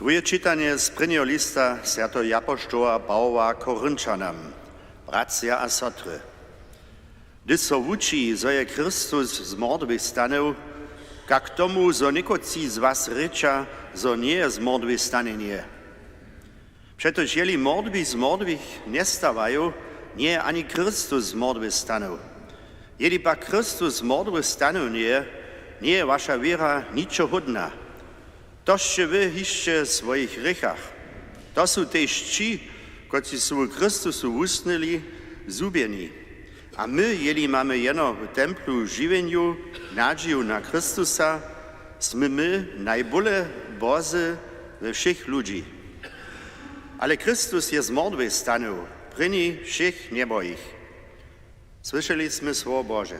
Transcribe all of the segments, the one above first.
Drugie czytanie z prvního lista svätého apoštola Pavla Korynčanom, bracia a sotry. Gdy so uči, zo je Kristus z mordwych stanął, jak tomu, zo nikoci z was reča, zo nie je z mordwych stanenie. Przetoż jeli mordwi z mordwych nie stawają, nie ani Chrystus z mordwych stanął. Jeli pak Chrystus z mordwych stanął nie je wasza wiera niczo hodna. Toście wy hiszcie w swoich rychach. To są też ci, którzy są Chrystusu usnęli, zubieni. A my, jeli mamy jeno w templu żywieniu, nadzieju na Chrystusa, sme my najbole Bozy we všech ludzi. Ale Chrystus je z mordwych stanął, pryni všech nieboich. Słyszeliśmy słowo Boże.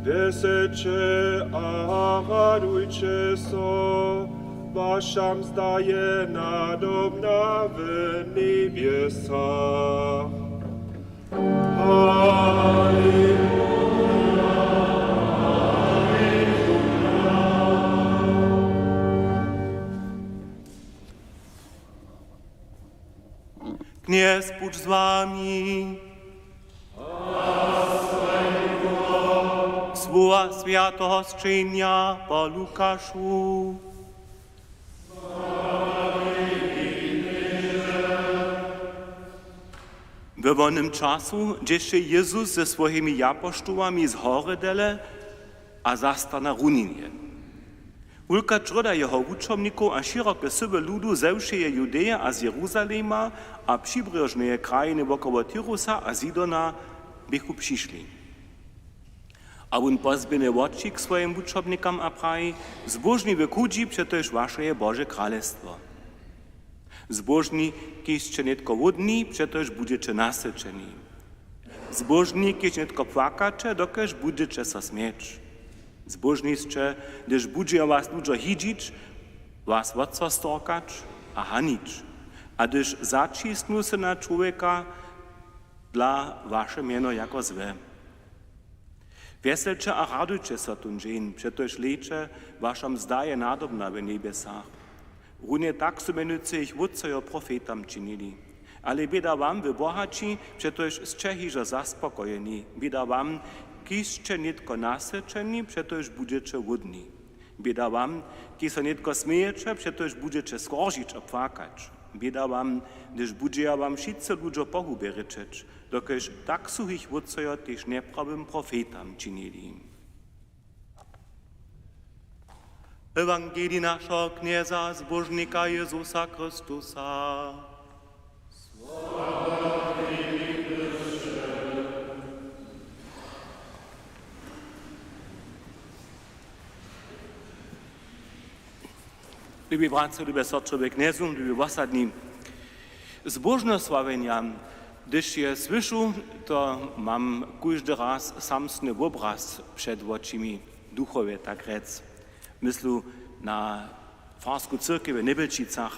Weselcie a radujcie so, wasza mzda je nadobna w niebiesach. Kniez Bóg z wami. Słowa świętego sczynia po Lukaszu. W wolnym czasu dzieje Jezus ze swoimi apostołami z hory dele, a zasta na runinie. Ulka czroda jeho uczomników a szerokie syby ludu ze wszeje Judeje a z Jeruzalema a przybreżne krajiny wokoło Tyrusa a Sidona bychu przyszli. A on pozbierze oczy k swoim uczobnikom a prawi, zbożni wykudzi przetoż wasze Boże Królestwo. Zbożni, kiedyście netko wodni, przetoż będziecie nasyceni. Zbożni, kiedyście netko płakacze, dokeż będziecie so śmieć. Zbożniście, gdyż będzie was ludzie hidzić, was wodco storkać a hanić. A gdyż zacisnął się na człowieka, dla wasze mieno jako złe. Weselcie a radujcie so tun dzień, przetoż lecze waszam zdaje nadobna w niebiesach. Runie tak so menujcie ich wódcojo profetam czynili. Ale bieda wam wy bohaci, przetoż z Czechiżo zaspokojeni. Bieda wam, kiście nitko nasyceni, przetoż będziecie wodni. Bieda wam, ki so nitko smejecie, przetoż będziecie skoržić a płakać. Bieda wam, gdyż będzie wam wszyscy ludzie pogubie ryczeć, dokeż tak su ich wódcojo też neprawym profetam czynili. Ewangelii naszego knieza zbożnika Jezusa Chrystusa. Liebe bratcy, liebe sotry, kniezu, liebe wasadni, zbożne sławienia, gdyż je słyszę, to mam każdy raz samsny obraz przed oczami, duchowie tak rec. Myślę na farską cyrkiew w Nebelčicach.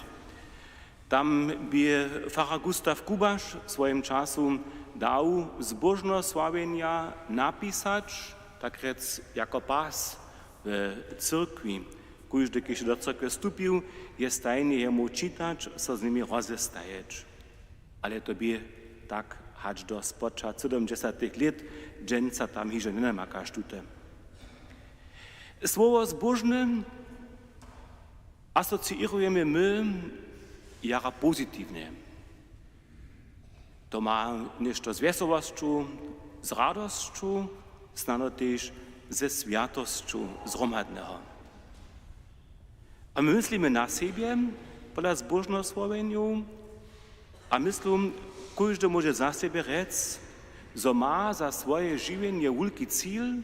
Tam by Pfarrer Gustav Kubasz w swoim czasu dał zbożne sławienia napisać, tak rec jako pas w cyrkwi. Każdy, kiedy do cyrkwi wstupił, jest tajnie jemu czytać, co z nimi rozestajeć. Ale to by tak hać do spocza 70 lat, dżęca tam hiże nie ma kasztute. Słowo zbożne asocjujemy my jako pozytywne. To ma nešto z wesołością, z radością, znano też ze świętością zromadnego. A my myślimy na siebie, pola zbożnego słowieniu, a myślę, każdy może za siebie rec, zo ma za swoje żywienie wielki cel,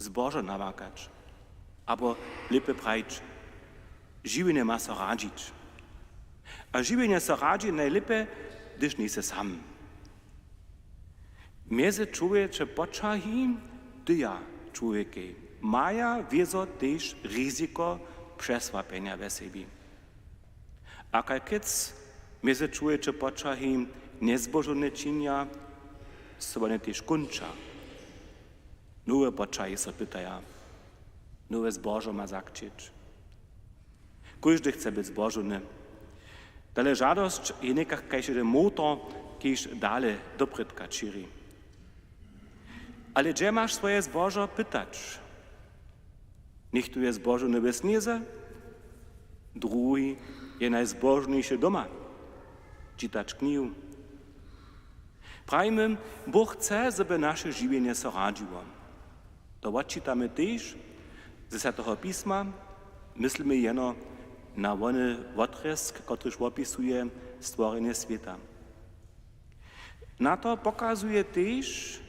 zbożo nawakać, albo lepiej prajć, żywienie ma so radzić. A żywienie so radzi najlepiej, gdyż nie se sam. Między człowiecze poczahi, tyja człowieki, maja wiezo też ryzyko przesłapienia we sobie. A kiedy między człowiecze poczahi niezbożone czynia, sobie też kończa. Nowe poczahi so pytają, nowe zbożo ma zakczyć. Każdy chce być zbożony. Dale żadość je nekak kajże motor, kiež dalej do predka čiri. Ale gdzie masz swoje zbożo pytać? Niech tu jest zbożony bez nieze, drugi je najzbożniejszy doma, czytać knihu. Prajmy, Bóg chce, żeby nasze żywienie so radziło. To odczytamy też ze Svetého Pisma, myslimy jeno na wony odresk, któryż opisuje stworzenie świata. Na to pokazuje też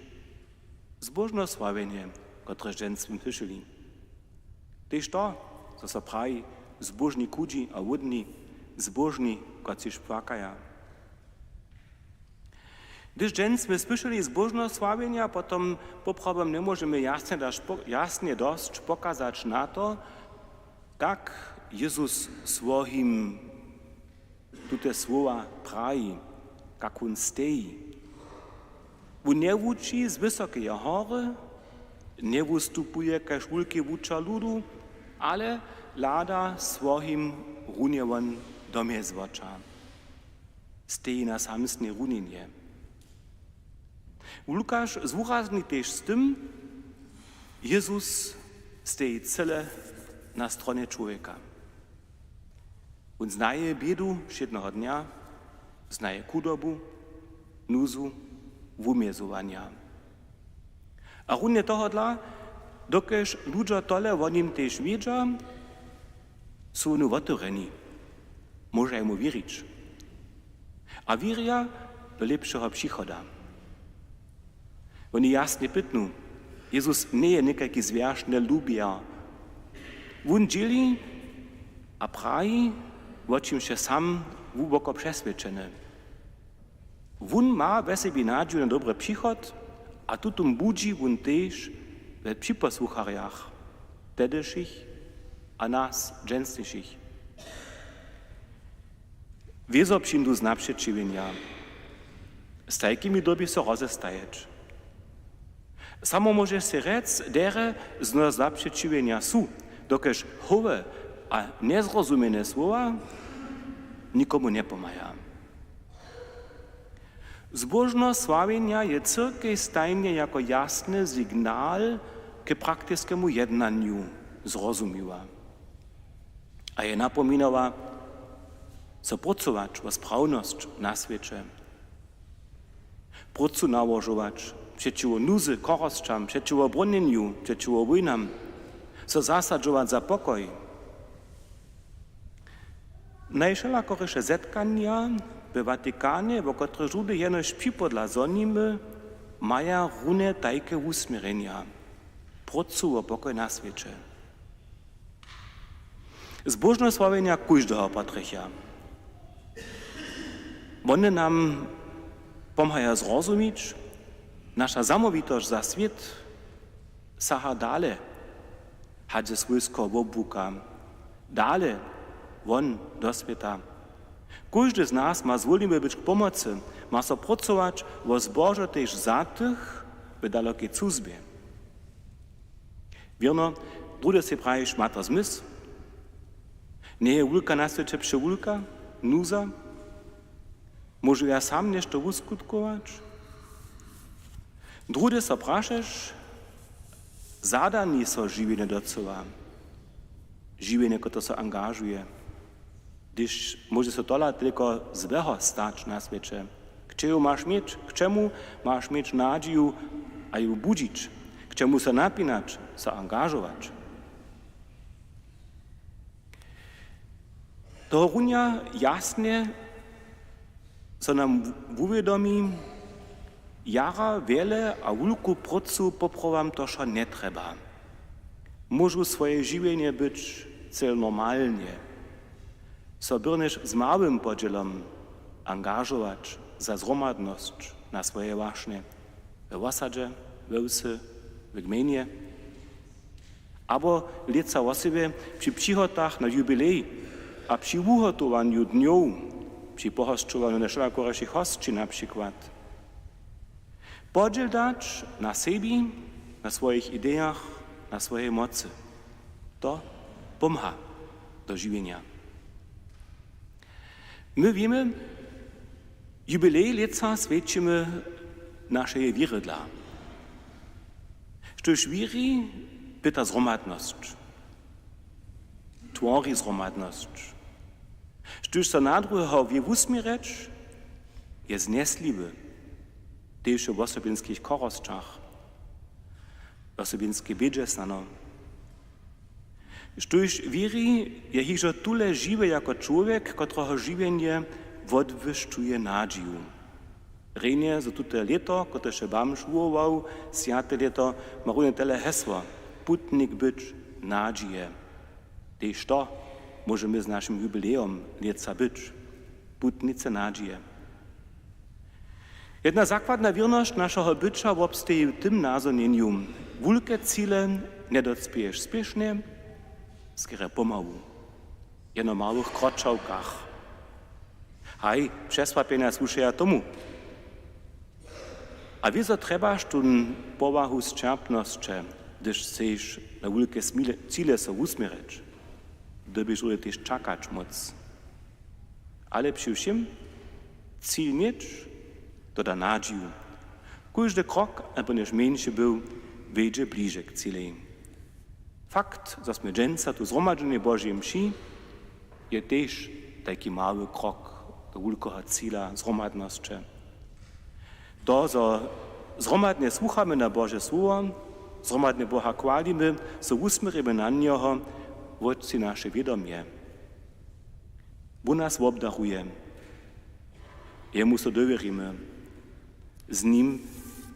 zbożnosławienie, które ženstwem slyšeli. Też to, co so pravi, zbožni kudzi a wudni, zbožni, kociž płakaja. Gdyż ženstwem slyšeli zbożnosławienia, potom poprawom nie możemy jasnie dość pokazać na to, jak Jezus swoim tute słowa pravi, jak on stoi. On nie uczy z wysokiej hory, nie wystupuje kaž wielki wucza ludu, ale lada swoim runjewon do mnie zwocza. Stoi na samsnej runinie. Łukasz zwurazni też z tym, Jezus stoi cele na stronie człowieka. On znaje biedu jednego dnia, znaje chudobu, nuzu, wumiezowania. A runie tohodla, dokež ludzie tole o nim też wiedzą, są oni otvoreni. Może mu wierzyć. A wieria do lepszego przychoda. Oni jasnie pytną, Jezus nie jest nekaki zwierzchny lubia. On dzieli, a pravi, o czym się sam głęboko przesvědčený. On ma we sobie nadzieję na dobry przychod, a tutum budzi on też we przyposłuchariach, tedyszych, a nas dżęstniejszych. Wieso przyjdą z naprzeciwienia, z takimi doby so rozestajeć. Samo może się rec, dere z nas naprzeciwienia są, dokež howe a nezrozumiene słowa nikomu nie pomaga. Zbożność sławienia je cyrkej stajnie jako jasny sygnał k praktycznemu jednaniu zrozumiła. A je napominała, co pracować o sprawność na świecie. Pracu nałożować przeciwko nuzy, korosczam, przeciwko bronieniu, przeciwko wojnam, co zasadzować za pokoj. Najszelakorysze zetkania w Watykanie, w których ludzie jenoś przypodla zonimy, mają rune tajke usmierenia. Pracu o pokoj na świecie. Zbożność sławienia każdego patrycha. One nam pomagają zrozumieć, nasza zamówitość za świat saha dalej, hadze swojsko wobuka, dalej won do świata. Każdy z nas ma zwolimy być k pomocy, ma so pracować o zbożo też za tych w dalekiej cuzbie. Wierno, drugie się prawie szmata zmysł. Nie je wulka na świecie przewulka, nuza. Może ja sam nešto uskutkować? Drugie so praszasz, zadani so żywienie docowa. Żywienie, które so angażuje. Gdyż może so tola tylko złego stać na świecie. K czemu masz mieć nadzieję, a ją budzić? K czemu se napinać, se angażować? To runia jasnie co nam uwiadomi, jara wiele a wielku pracu poprawam to, że nie trzeba. Môžu swoje žiwienie być cel normalnie. Sobiernež z małym podzielom angażować za zromadność na swoje waśnie we osadzie, we wsi, w gminie. Abo leca o sobie przy przychodach na jubilej a przy ugotowaniu dniów, przy pohosčovanju najširokoročích hostí na przykład. Podziel dać na siebie, na swoich ideach, na swojej mocy. To pomaga do żywienia. My wiemy, jubilej leca świadczymy naszej wiry dla. Štož wiry pyta zromadność, tvori zromadność. Štož se na druhého vie usmiereć, je znesliwy, też w osobinskich korosčach, osobinskiej biedzie stano. Štož wiry je hižo tule żywy jako człowiek, którego żywienie odwyszczuje nadzieju. Rejnie za tute leto, które się bam szłuował, sjate leto, ma runie tele hesło, putnik być nadzieje. Tež to możemy z naszym jubileum leca być, putnice nadzieje. Jedna zakładna wierność naszego bycia obstaje w tym nazonieniu. Wielkie cele nie docpiesz spiesznie, skoro pomału, jeno małych kroczałkach. Haj, przesłapienia słuchają tomu. A wieso trebaš tun povahu z čerpnosće, gdyż chceš na wielkie cele se usmiereć, dobyš ule też czakać moc. Ale przy všem, cel mieć, to da nadzieju. Każdy krok, aby nasz mniejszy był, wiedzie bliżej k celi. Fakt, że my dżęca tu zgromadzenie Bożej mši, je też taki mały krok do wielkiego cela zgromadności. To, że zgromadnie słuchamy na Boże słowo, zgromadnie Boha chwalimy, so usmierimy na Niego, wodci nasze wiadomie. Bo nas obdaruje. Jemu so dowierimy. Z Nim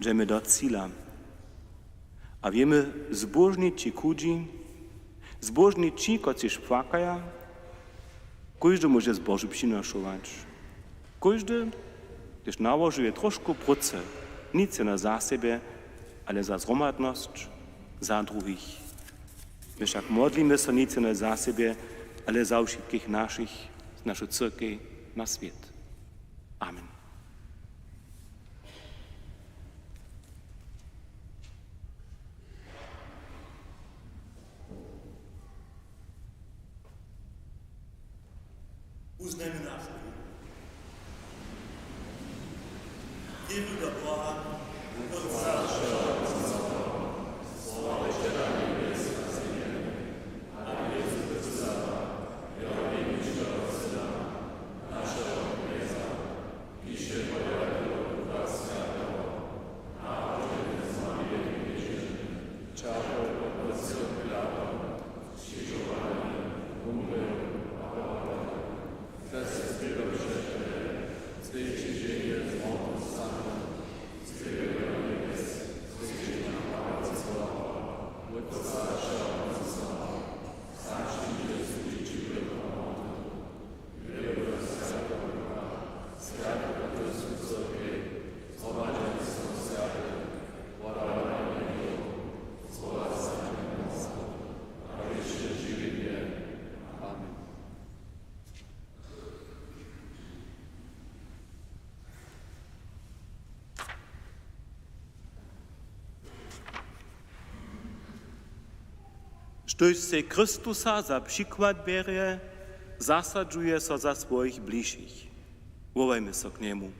idziemy do cela. A wiemy, zbożnici kudzi, zbożnici, którzy płakają, każdy może zbożu przynoszować. Każdy też nałożuje troszkę pracy, nic na za siebie, ale za zromadność, za drugich. My však modlimy się nic na za siebie, ale za wszystkich naszych, naszą cyrkę na świat. Amen. Uznajmy naszą wielu do Boga, Štož se Chrystusa za przykład bierze, zasadzuje so za swoich bližších. Wołajmy so k niemu.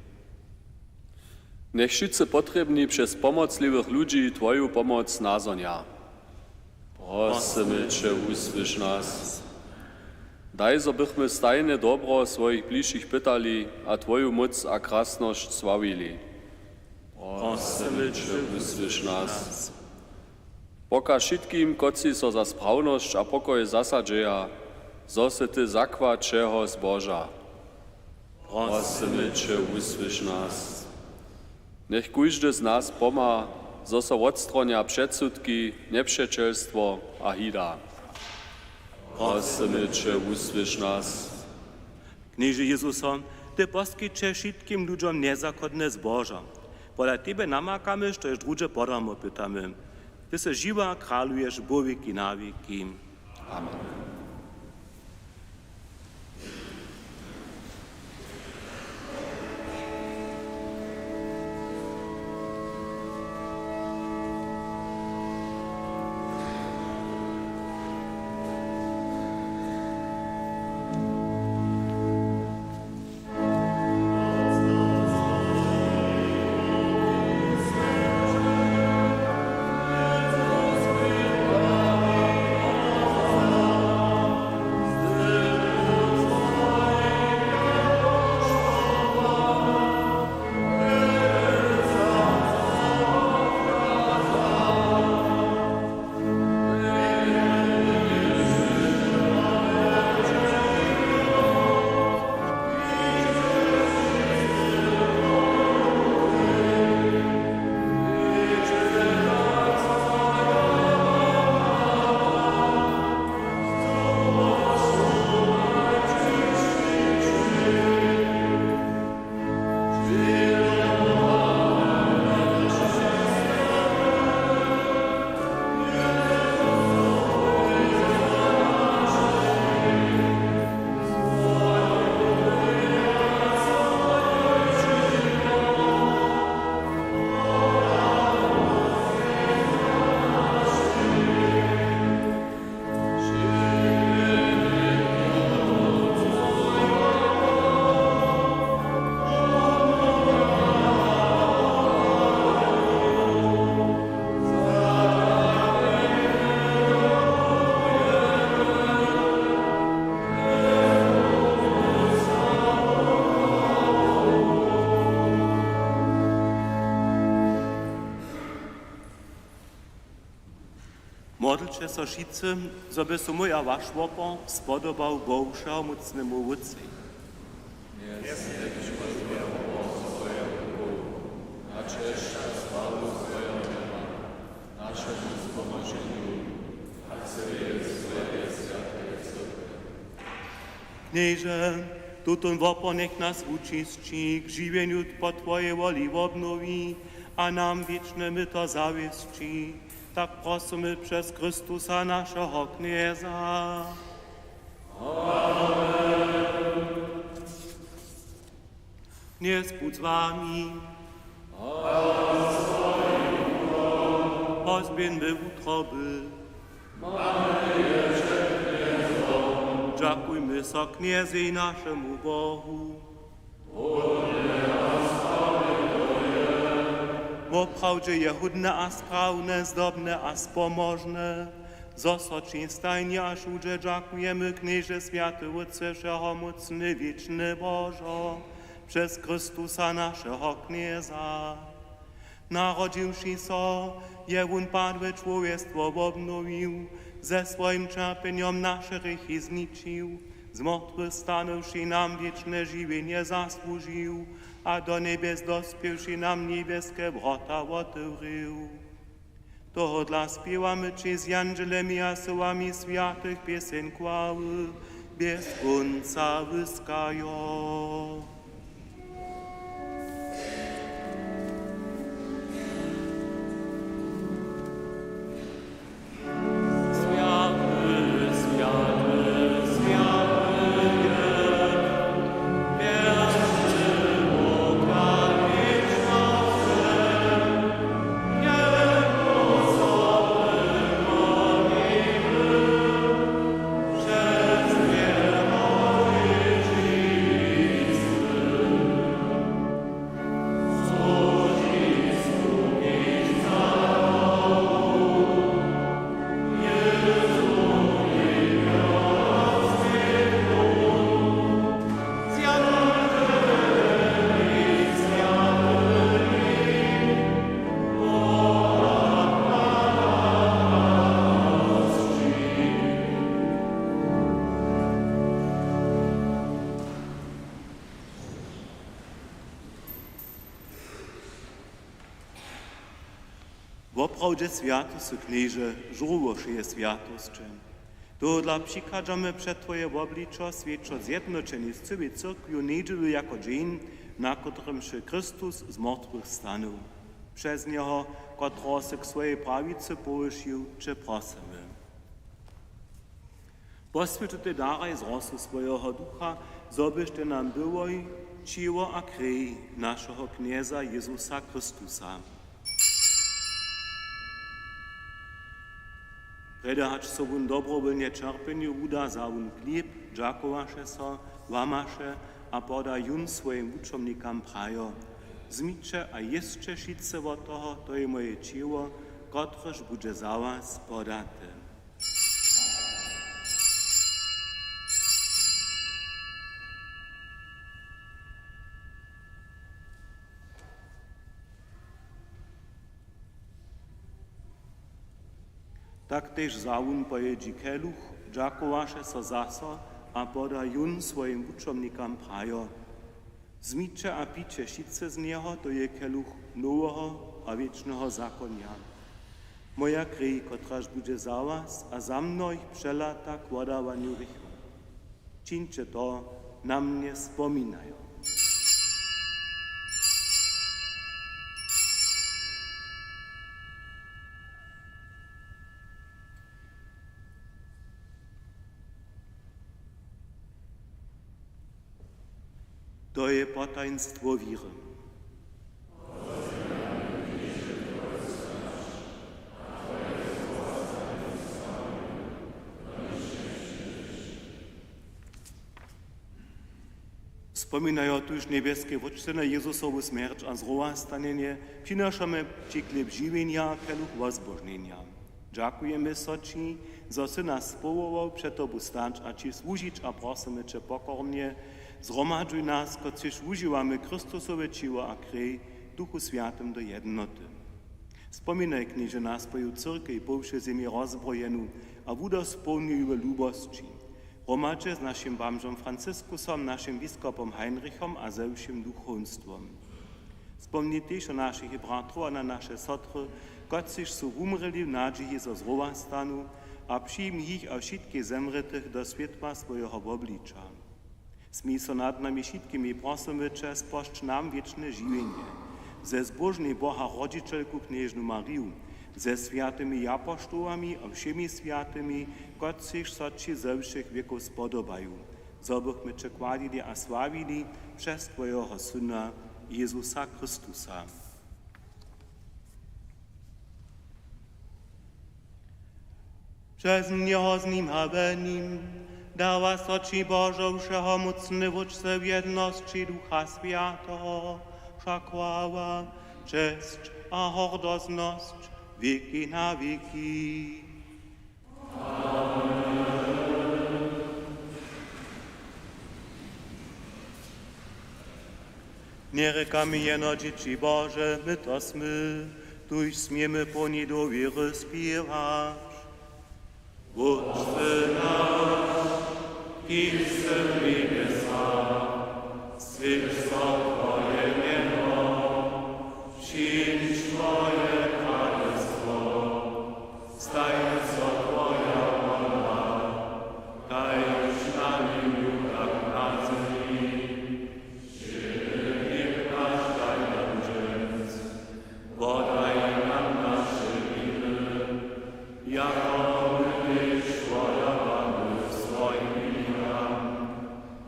Nech wszyscy potrzebni przez pomocliwych ludzi Twoją pomoc nazonia. Prosimy Cię, usłysz nas. Daj, żebyśmy stajne dobro swoich bliższych pytali, a Twoją moc a krasność sławili. Prosimy Cię, usłysz nas. Pokaż wszystkim, koci so za sprawność a pokoj zasadzieja, zo se Ty zakład czego zboża. Prosimy Cię, usłysz nas. Niech każdy z nas pomá zo so odstronia predsudki, nepřečelstvo a hida. Prosimy usłysz nas. Knieže Jezusom, Ty poskyče všetkým ľuďom nezakodné zboža. Podľa Tebe namákame, što je druže podarmo pytamy. Ty se živa králuješ bověky na věky. Amen. Modlcie so šice, zoby so moja vaš wopo spodobał Bohu všeomocnému Vůdci. Knieže, tutun wopo nech nas učistí, k živěniu po Tvoje voli obnoví a nám věčné my to zavěstí. Tak prosimy przez Chrystusa naszego Knieza. Amen. Kniez budź z wami. Pozbieńmy utroby. Dziękujmy so Kniezy naszemu Bohu. Woprawdzie je hudne a sprawne, zdobne a spomożne. Zosoczyn stajnie aż udzie dziękujemy Knieże Święty Ojcze Wszechmocny, wieczny Bożo, przez Chrystusa naszego Knieza. Narodziwszy so, je on padłe człowiectwo obnowił, ze swoim cierpieniem nasze grzechy zniczył, zmartwychwstanąwszy nam wieczne żywienie zasłużył, a do niebies dospiewszy nam niebieskie wrota otworzył. Toho dla śpiewamy czy z angelemi a słowami świętych pieseň chwały, bez końca wyskają. Woprawdźe światost knieże, żułosz je światosczem. Dodla przikażamy przed Twoje obliczo świeczo zjednoczeni z Ciebie cyrkwiu niedzielu jako dzień, na którym się Chrystus z martwych stanął. Przez Niego, kotro się k swojej prawicy powysił, Cię prosimy. Posvědču Ty daraj z rosu swojego ducha, zobyś Ty nam byłoj, ciło a krwi naszego knieza Jezusa Chrystusa. Predahać sobun dobrowolnie czerpieniu uda za un klip, dżakowaše so, łamaše a poda jun swoim uczomnikam prajo. Zmicze a jeszcze šice od toho, to je moje ciło, kotreż bude za was podate. Tak też zaun pojedzi keluch, dżakowaše so zaso, a poda jun swoim uczomnikam prajo. Zmicze a picie šice z niego, to je keluch nowego a wiecznego zakonia. Moja krwi, kotraż bude za was, a za mnoj przelata k wodawaniu rychu. Čiňte to, na mnie wspominają. To je potajnstwo wiry. Wspominają tuż niebieskie wodczyny Jezusowu śmierć a zrówastanienie, przynoszamy Ci chleb żywienia, keluch wozbożnienia. Dziękujemy Ci, że Ty nas spowołał przed Tobą stać a Ci służyć a prosimy Cię pokornie, zgromadzuj nas, kociż używamy Chrystusowe ciło a krew, Duchu Świętym do jednoty. Wspominaj, knieże, na swoją cyrkę po wszy ziemi rozbrojenú a wudospełniły lubości. Gromadźe z naszym bamżom Francyskusom, naszym biskupom Heinrichom a zewším duchowstwom. Wspomnij też o naszych bratrów a na nasze sotry, kociż są umreli w nadziei zo zrówastanu, a przyjmij ich a wszystkie zemretych do światła swojego oblicza. Smij so nad nami všetkými prosimy Cię, spošť nam wieczne żywienie. Ze zbożnej Boha rodzicielku knieżnu Mariu, ze światymi apostołami a všemi światymi, kociż so Ci ze všech wieków spodobają. Zobychmy Cię kładili a sławili przez Twojego Syna, Jezusa Chrystusa. Przez Niego z Nim a we Nim, dała soci Bożą wszeho mocny wódce w jedności Ducha Świętego, wszakłała, cześć a hordozność wieki na wieki. Nie rekamy jeno dzieci Boże, my to smy, tuż smiemy po niej do wiery śpiewać. Wódce nasz, Idź w niebiesa, swyć Twoje miano, przyjdź Twoje królestwo, staj co Twoja wola, daj już na nim jak na ziemi. Chleb nasz daj nam dziś, podaj nam nasze winy, jako my szłodowamy swoimi winami,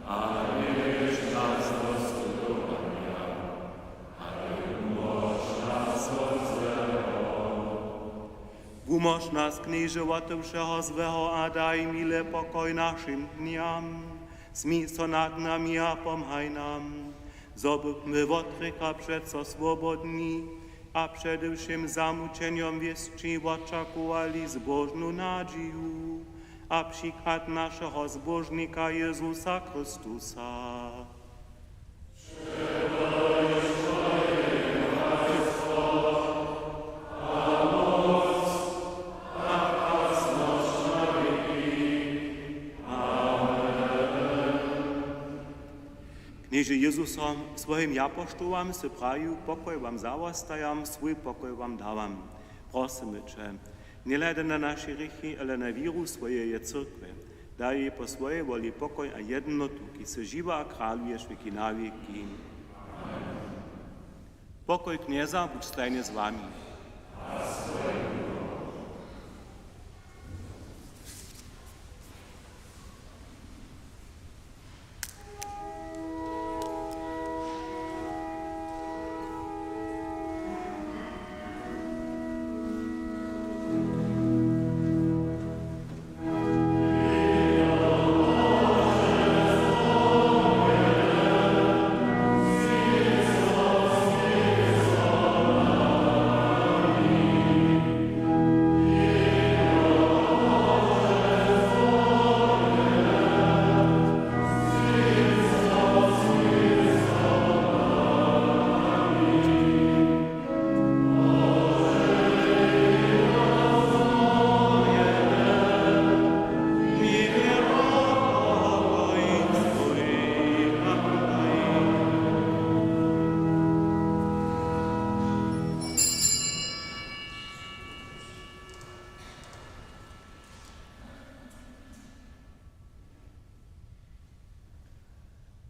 a nie wiesz nas do studowania, ale umoż nas od złego. Umoż nas, knieże, od wszeho złego, a daj mile pokoj naszym dniam. Smij so nad nami a pomhaj nam, zobychmy wotryka przeco swobodni, a przede wszystkim zamuczeniom wieszczy oczekowali zbożną nadzieję, a przykład naszego zbożnika Jezusa Chrystusa. Knieže Jezusom, svojim apoštolom se praju, pokoj vam zavostajam, svoj pokoj vam davam. Prosimy Cię, nie hľadaj na naše hriechy, ale na víru swojej cyrkve. Daj jej po swojej woli pokoj a jednotu, ki se živa a králuješ veky na veky. Pokoj knieza buď stajne s vami.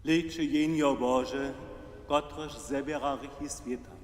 Liczy jenio Boże, kotryż zebiera hriechy świata.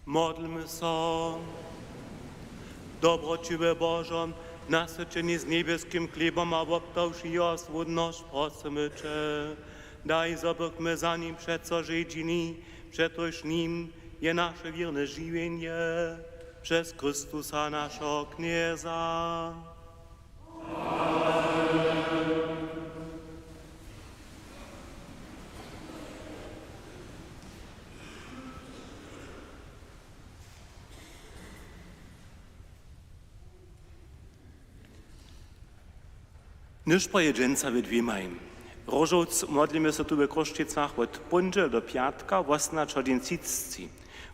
Modlmy so. Dobroćiwe Božo, nasyčeni z niebieskim chlebom a obdałszy jas wodność prosimy Cię. Daj, zobykmy za nim przeco żydzini, przetoż nim je nasze wierne żywienie, przez Chrystusa naszego Knieza. Nyż pojedzenca we dwiemaj. Rożoc modlimy się tu we Kroszczycach od poniedziałku do piatka, 18:30.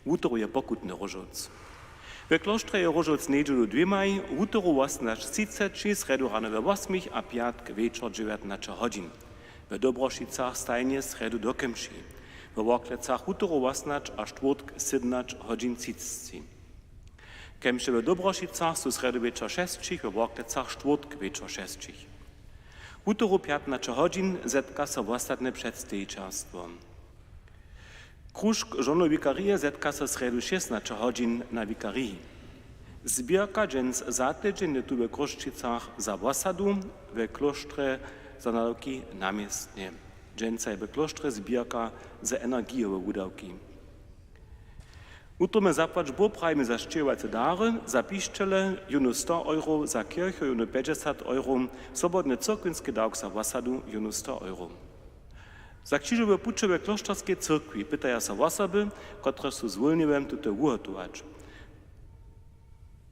Utro je pokutny rożoc. We kloštrze je rožoc nedželu dvimaj, v útoru 18:30, sredu rano ve 8 a piatk večer 19 hodin. V Dobrošicach stajnie sredu do Kemši. V Voklecach útoru 18 a štvrtk 17 hodin 30. Kemše v Dobrošicach sú sredu večer 6, v Voklecach štvrtk večer 6. V útoru 15 hodin zetka sa v ostatné predstejčarstvo. Kružk žono vikarie zetka sa sredu 16 hodin na vikarii. Zbierka dżens za tydzień tu we Kroszczycach za wasadu, we kloštre za nadawki namiestnie. Dżenca je we kloštre zbierka za energijowe udawki. Utrome zapłać boprajmy za szczełace dary, za piszczele, junu 100 euro, za kirchę junu 50 euro, swobodny cyrkwinskie dawk za wasadu junu 100 euro. Za krzyżowe pucze we kloszczarskiej cyrkwi pytają się osoby, które są zwolnione tutaj ugotować.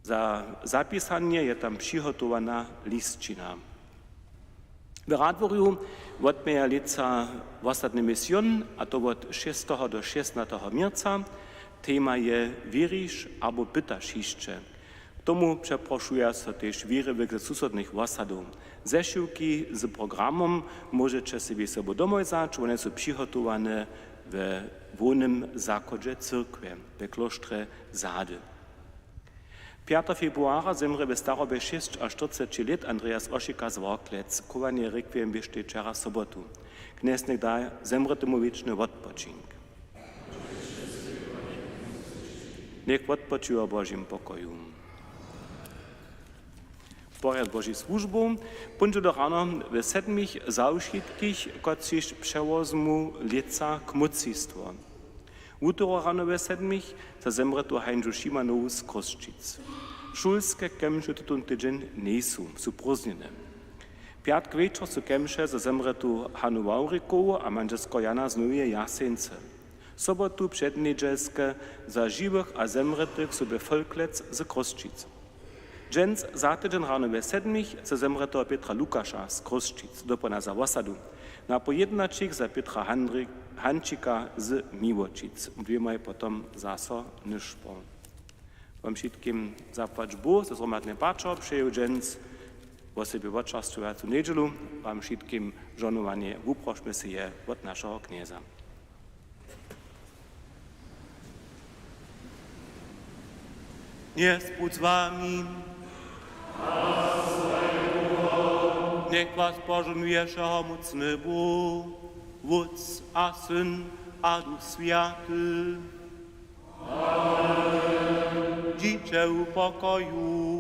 Za zapisanie je tam przygotowana listina. W Radworju odmieja lica ostatni misjon, a to od 6 do 16 marca. Tema je wierzysz albo pytasz jeszcze. K tomu przeproszuje się też wierywych ze susodnych osadów. Zeszyłki z programem możecie sobie domoj zać, one są przygotowane w wolnym zakodzie cyrkwie, w klosztrze Zady. 5. februara zemre w starobie 46 lat Andreas Ošika z Worklec. Kowanie rekwiem biešte wczoraj sobotu. Knesnik da zemre temu wieczny odpoczink. Niech odpoczywa Bożym pokoju. Porjad Boží službu, punže do rano v 7 zaušitkih, kociž převozmu lica k mocistvu. Utoro rano v 7 za zemretu Heinzu Šimanovu z Kroščic. Šulske kemše tutun tydzień nejsú, sú prózdnene. Piatk večer sú kemše za zemretu Hanu Vaurikovu a manželsko Jana z Novije Jasence. Sobotu přednedželske za živých a zemretych sú ve Folklec z Kroščic. Dżens za tydzień rano we 7 za zemretego Petra Lukasza z Kroščic dopona za wasadu. Na pojednačích za Petra Hančika z Miłočic. Dwiemaj potom zase nyšpo. Wam všetkým zapłać Bóg, za zromadne pačo, přeju dżens o sobie odčastującu nedželu. Wam všetkým žonovanie uprošme si je od našeho knieza. Jest Bóg z wami. Niech was pożonuje mocny Bóg, Wódz a Syn a Duch Święty. Dziecię pokoju.